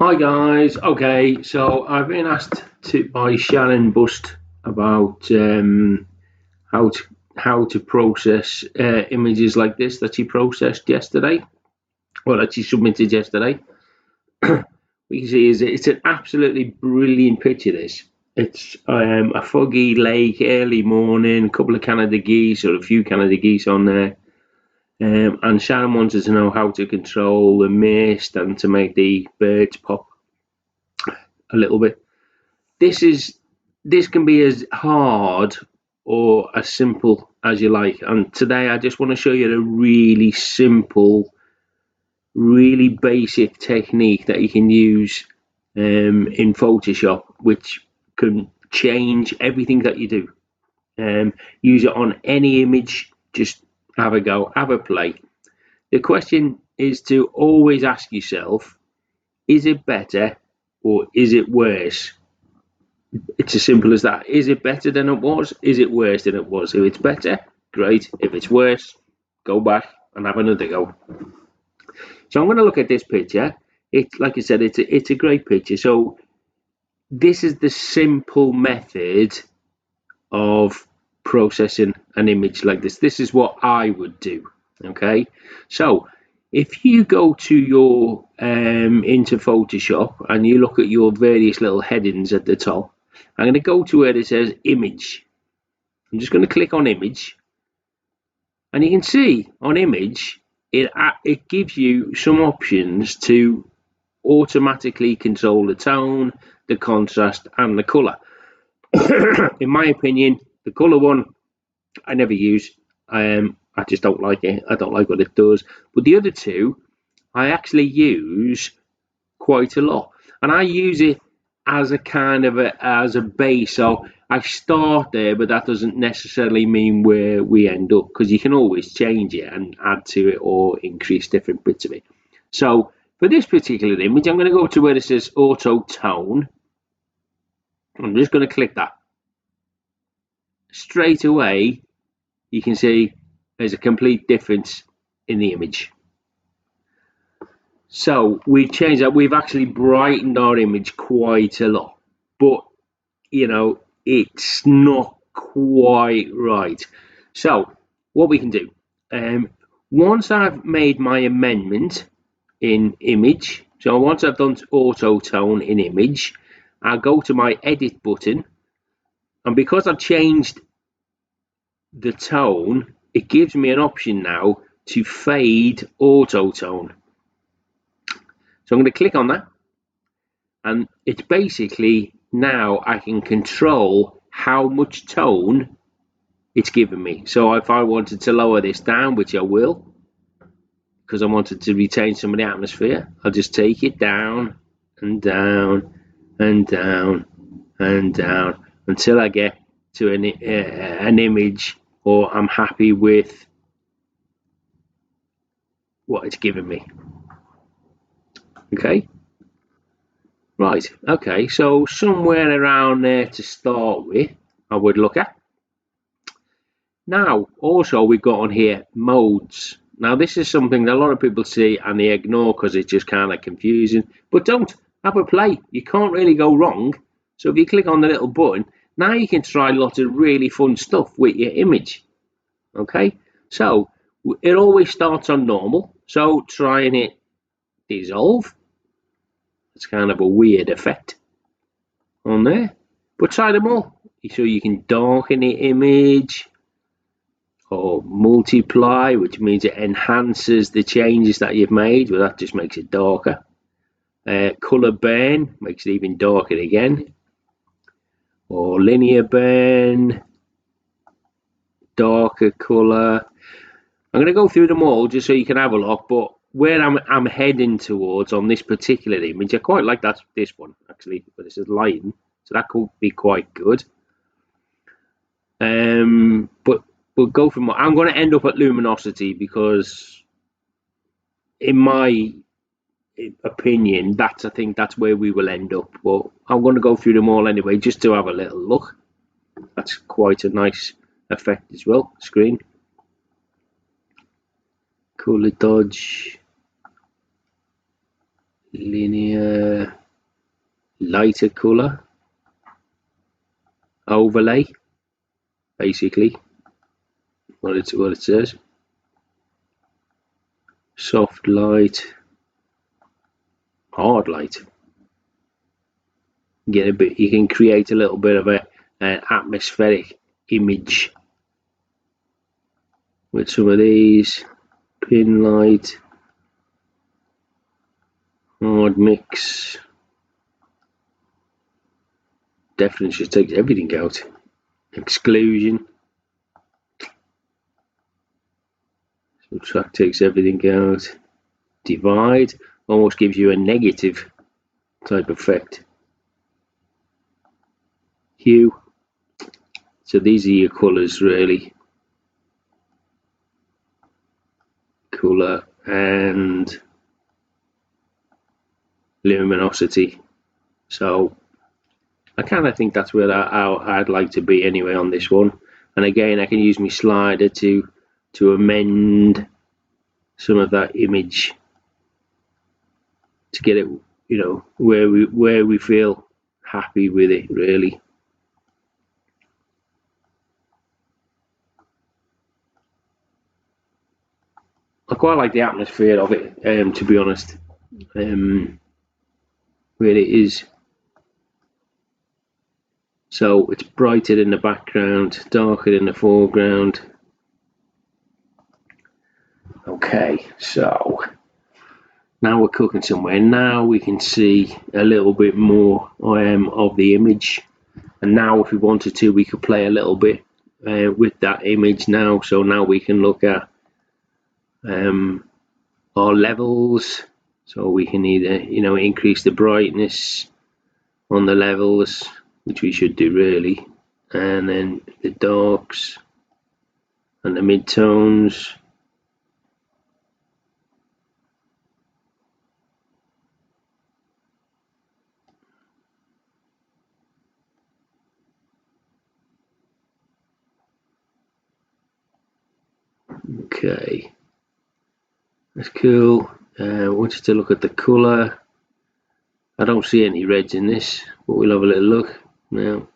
Hi guys. Okay, so I've been asked by Shannon Bust about how to process images like this that she processed yesterday, or that she submitted yesterday. We can see is it's an absolutely brilliant picture. This it's a foggy lake, early morning, a couple of Canada geese or a few Canada geese on there. And Shannon wanted to know how to control the mist and to make the birds pop a little bit. This can be as hard or as simple as you like. And today I just want to show you a really simple, really basic technique that you can use in Photoshop, which can change everything that you do. Use it on any image. Just have a go, have a play. The question is to always ask yourself, is it better or is it worse? It's as simple as that. Is it better than it was? Is it worse than it was? If it's better, great. If it's worse, go back and have another go. So I'm going to look at this picture. It's like I said, it's a great picture. So this is the simple method of processing an image like this. This is what I would do. Okay, so if you go to your into Photoshop and you look at your various little headings at the top, I'm going to go to where it says image. I'm just going to click on image, and you can see on image it gives you some options to automatically control the tone, the contrast, and the color. In my opinion, the color one I never use. I just don't like it. I don't like what it does. But the other two, I actually use quite a lot, and I use it as a kind of as a base. So I start there, but that doesn't necessarily mean where we end up, because you can always change it and add to it or increase different bits of it. So for this particular image, I'm going to go to where it says auto tone. I'm just going to click that. Straight away, you can see there's a complete difference in the image. So we've changed that. We've actually brightened our image quite a lot, but it's not quite right. So what we can do, once I've made my amendment in image, so once I've done auto tone in image, I'll go to my edit button, and because I've changed the tone, it gives me an option now to fade auto tone. So I'm going to click on that, and it's basically now I can control how much tone it's giving me. So if I wanted to lower this down, which I will, because I wanted to retain some of the atmosphere, I'll just take it down and down and down and down until I get to an image, or I'm happy with what it's giving me. Okay. Right, okay, so somewhere around there to start with, I would look at. Now, also we've got on here modes. Now, this is something that a lot of people see and they ignore because it's just kind of confusing. But don't, have a play. You can't really go wrong. So if you click on the little button, now you can try lots of really fun stuff with your image. Okay, so it always starts on normal. So trying it dissolve. It's kind of a weird effect on there, but try them all. So you can darken the image, or multiply, which means it enhances the changes that you've made. Well, that just makes it darker. Color burn makes it even darker again, or linear burn, darker color. I'm going to go through them all just so you can have a look, but where I'm heading towards on this particular image, I quite like this one actually, but this is lighting, so that could be quite good. But we'll go from. I'm going to end up at luminosity because, in my opinion, I think that's where we will end up. But I'm going to go through them all anyway, just to have a little look. That's quite a nice effect as well. Screen. Color dodge. linear, lighter color, overlay, basically what it says. Soft light, hard light. Get a bit. You can create a little bit of an atmospheric image with some of these. Pin light, hard mix. Definitely just takes everything out. Exclusion. Subtract takes everything out. Divide almost gives you a negative type effect. Hue. So these are your colours really. Colour and luminosity. So I kind of think that's where I'd like to be anyway on this one. And again, I can use my slider to amend some of that image to get it, you know, where we feel happy with it really. I quite like the atmosphere of it, to be honest. Where it is. So it's brighter in the background, darker in the foreground. Okay, so now we're cooking somewhere. Now we can see a little bit more of the image. And now if we wanted to, we could play a little bit with that image now. So now we can look at our levels. So we can either, you know, increase the brightness on the levels, which we should do really, and then the darks and the midtones. Okay, that's cool. I want you to look at the colour. I don't see any reds in this, but we'll have a little look now.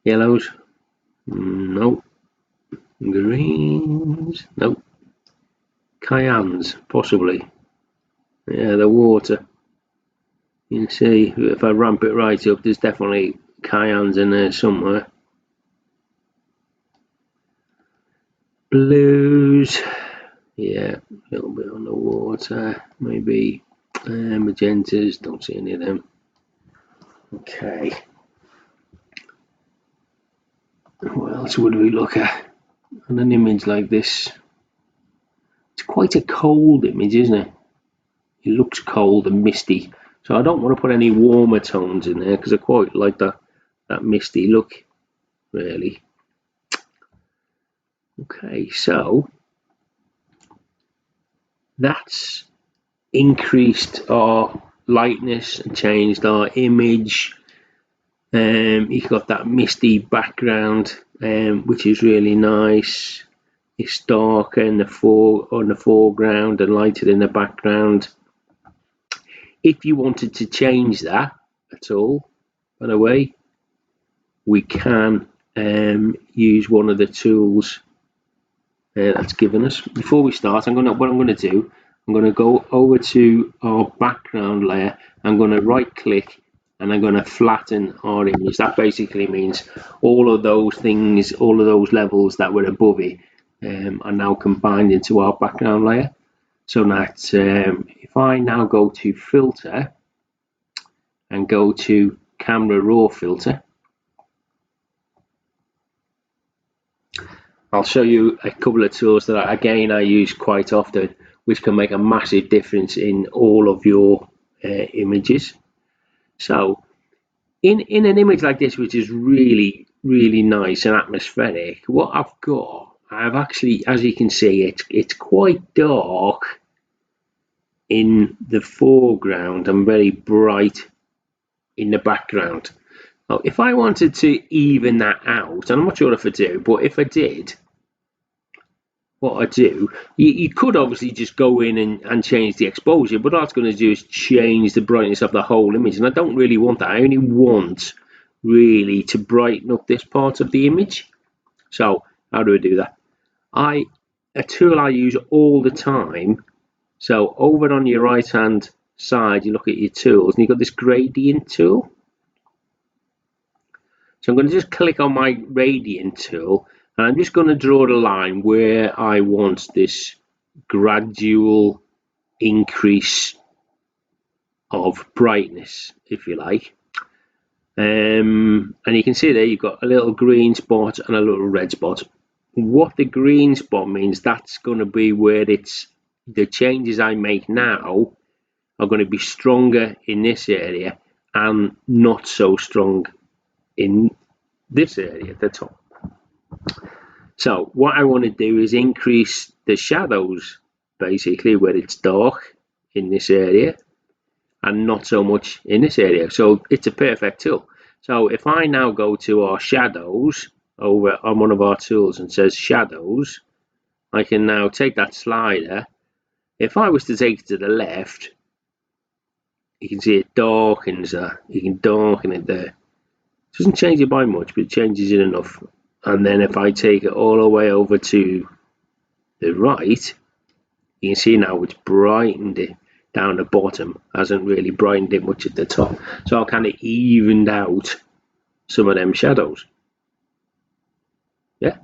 Yellows, nope. Greens, nope. Cyans, possibly. Yeah, the water. You can see if I ramp it right up, there's definitely cyans in there somewhere. Blues, yeah, a little bit on the water, maybe. Magentas, don't see any of them. Okay. What else would we look at on an image like this? It's quite a cold image, isn't it? It looks cold and misty. So I don't want to put any warmer tones in there because I quite like that misty look, really. Okay, so that's increased our lightness and changed our image. You've got that misty background, which is really nice. It's darker in the foreground and lighter in the background. If you wanted to change that at all, by the way, we can use one of the tools that's given us. Before we start, what I'm going to do, I'm going to go over to our background layer. I'm going to right click and I'm going to flatten our image. That basically means all of those things, all of those levels that were above it are now combined into our background layer. So that if I now go to filter and go to camera raw filter, I'll show you a couple of tools that I use quite often, which can make a massive difference in all of your images. So in an image like this, which is really, really nice and atmospheric, what I've actually, as you can see, it's quite dark in the foreground and very bright in the background. Now, if I wanted to even that out, and I'm not sure if I do, but if I did, what I do, you could obviously just go in and change the exposure, but all that's going to do is change the brightness of the whole image, and I don't really want that. I only want really to brighten up this part of the image. So how do I do that? A tool I use all the time. So over on your right hand side, you look at your tools, and you've got this gradient tool. So I'm going to just click on my gradient tool, and I'm just going to draw the line where I want this gradual increase of brightness, if you like. And you can see there you've got a little green spot and a little red spot. What the green spot means, that's going to be where the changes I make now are going to be stronger in this area and not so strong in this area at the top. So what I want to do is increase the shadows basically where it's dark in this area and not so much in this area. So it's a perfect tool. So if I now go to our shadows over on one of our tools and says shadows, I can now take that slider. If I was to take it to the left, you can see it darkens that. You can darken it there. It doesn't change it by much, but it changes it enough. And then if I take it all the way over to the right, you can see now it's brightened it down the bottom, hasn't really brightened it much at the top. So I kind of evened out some of them shadows. Yeah.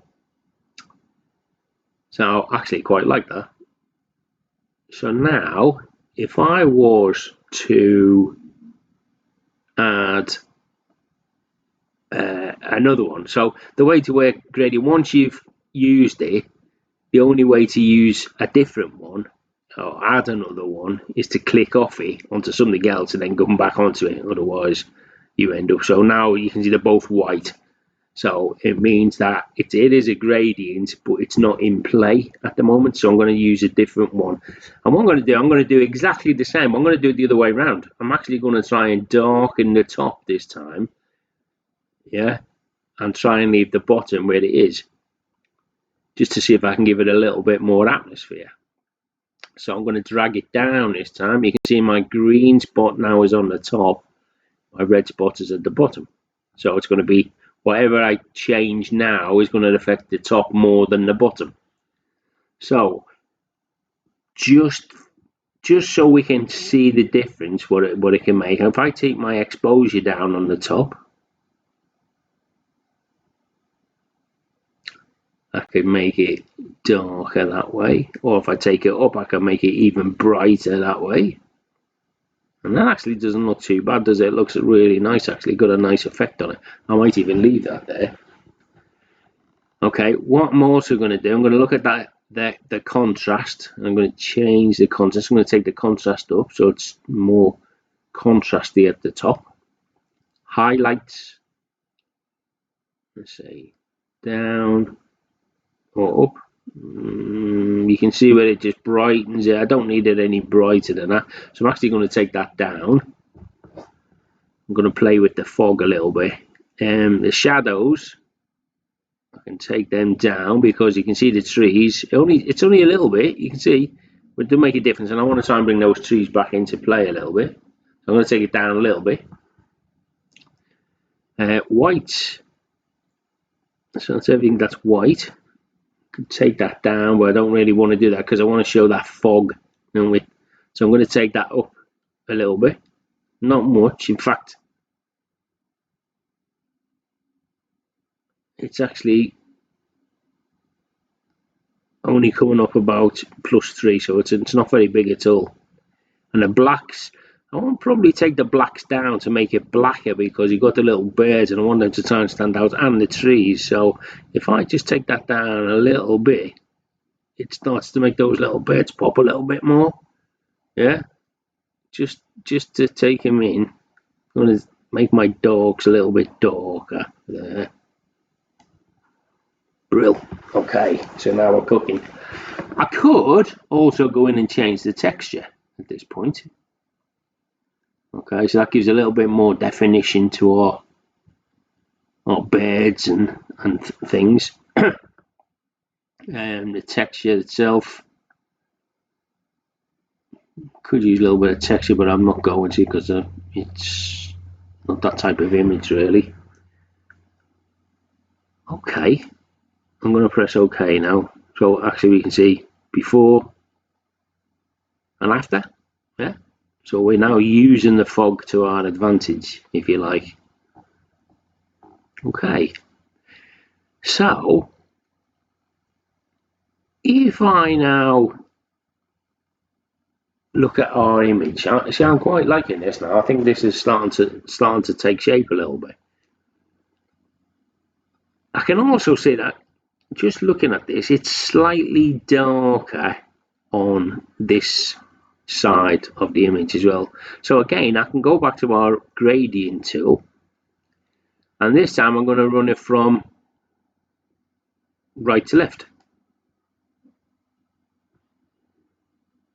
So I actually quite like that. So now, if I was to add another one, so the way to work gradient, once you've used it, the only way to use a different one or add another one is to click off it onto something else and then come back onto it. Otherwise, you end up. So now you can see they're both white. So it means that it is a gradient, but it's not in play at the moment. So I'm going to use a different one. And what I'm going to do exactly the same. I'm going to do it the other way around. I'm actually going to try and darken the top this time. Yeah. And try and leave the bottom where it is, just to see if I can give it a little bit more atmosphere. So I'm going to drag it down this time. You can see my green spot now is on the top. My red spot is at the bottom. So it's going to be whatever I change now is going to affect the top more than the bottom. So just so we can see the difference, what it can make. If I take my exposure down on the top, I can make it darker that way, or if I take it up, I can make it even brighter that way. And that actually doesn't look too bad, does it? It looks really nice, actually. Got a nice effect on it. I might even leave that there. Okay, what I'm also going to do, I'm going to look at the contrast. I'm going to change the contrast. I'm going to take the contrast up so it's more contrasty at the top. Highlights. Let's say down or up. You can see where it just brightens it. I don't need it any brighter than that. So I'm actually going to take that down. I'm going to play with the fog a little bit. The shadows, I can take them down because you can see the trees. It's only a little bit, you can see, but it does make a difference. And I want to try and bring those trees back into play a little bit. So I'm going to take it down a little bit. White. So that's everything that's white. I can take that down, but I don't really want to do that because I want to show that fog. So I'm going to take that up a little bit. Not much, in fact. It's actually only coming up about +3, so it's not very big at all. And the blacks, I won't probably take the blacks down to make it blacker because you've got the little birds and I want them to try and stand out, and the trees. So if I just take that down a little bit, it starts to make those little birds pop a little bit more. Yeah, just to take them in. I'm going to make my dogs a little bit darker there. Brill. Okay, so now we're cooking. I could also go in and change the texture at this point. Okay, so that gives a little bit more definition to our birds and things. The texture itself could use a little bit of texture, but I'm not going to because it's not that type of image really. Okay, I'm going to press OK now. So actually we can see before and after. Yeah. So we're now using the fog to our advantage, if you like. Okay. So if I now look at our image, see, I'm quite liking this now. I think this is starting to take shape a little bit. I can also see that just looking at this, it's slightly darker on this side of the image as well. So again, I can go back to our gradient tool, and this time I'm going to run it from right to left.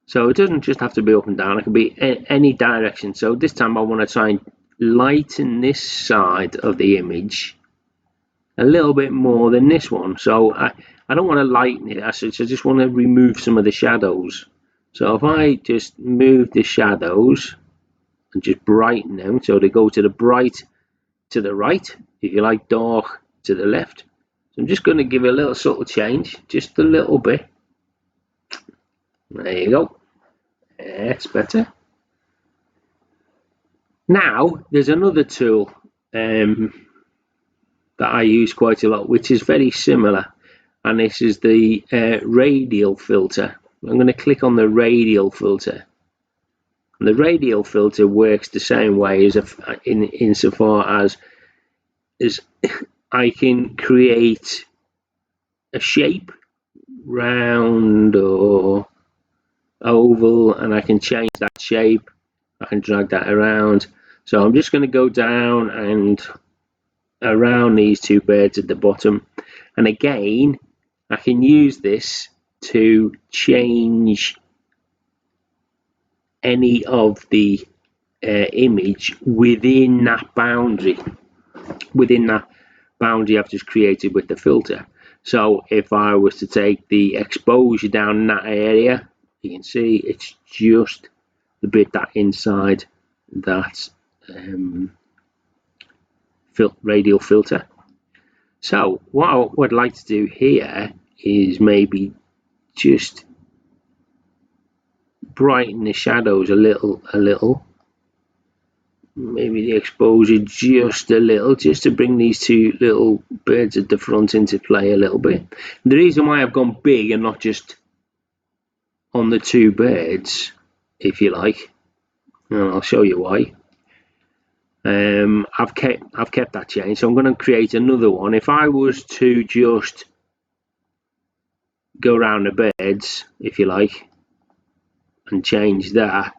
So it doesn't just have to be up and down, it can be any direction. So this time I want to try and lighten this side of the image a little bit more than this one. So I don't want to lighten it as such, I just want to remove some of the shadows. So if I just move the shadows and just brighten them, so they go to the bright to the right, if you like, dark to the left. So I'm just going to give it a little subtle change, just a little bit. There you go. That's better. Now there's another tool that I use quite a lot, which is very similar, and this is the Radial Filter. I'm going to click on the Radial Filter. And the Radial Filter works the same way as insofar as I can create a shape, round or oval, and I can change that shape. I can drag that around. So I'm just going to go down and around these two birds at the bottom, and again I can use this to change any of the image within that boundary I've just created with the filter. So if I was to take the exposure down in that area, you can see it's just the bit that inside that radial filter. So what I would like to do here is maybe just brighten the shadows a little, maybe the exposure just a little, just to bring these two little birds at the front into play a little bit. The reason why I've gone big and not just on the two birds, if you like, and I'll show you why. I've kept that change, so I'm going to create another one. If I was to just go around the birds, if you like, and change that,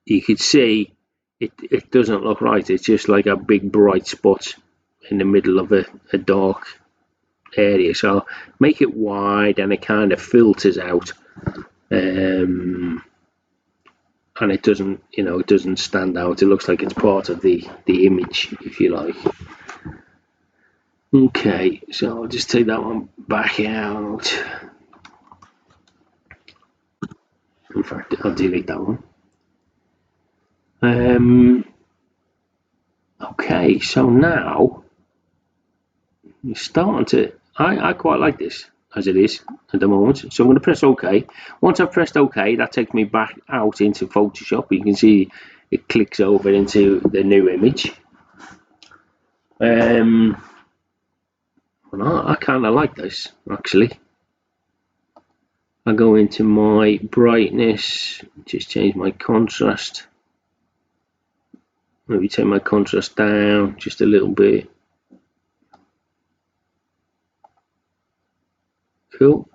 you could see it doesn't look right. It's just like a big bright spot in the middle of a dark area. So make it wide and it kind of filters out, and it doesn't, it doesn't stand out. It looks like it's part of the image, if you like. Okay, so I'll just take that one back out. In fact, I'll delete that one. Okay, so now you're starting to, I quite like this as it is at the moment. So I'm going to press OK. Once I've pressed OK, that takes me back out into Photoshop. You can see it clicks over into the new image. And I kind of like this, actually. I go into my brightness, just change my contrast. Maybe take my contrast down just a little bit. Cool.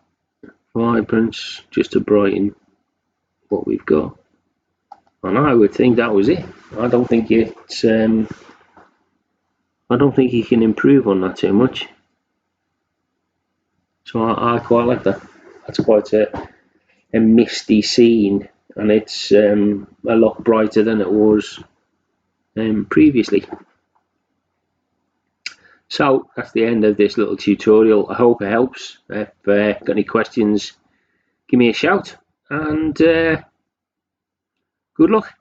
Vibrance, just to brighten what we've got. And I would think that was it. I don't think it's I don't think you can improve on that too much. So I quite like that. That's quite a misty scene, and it's a lot brighter than it was previously. So that's the end of this little tutorial. I hope it helps. If got any questions, give me a shout, and good luck.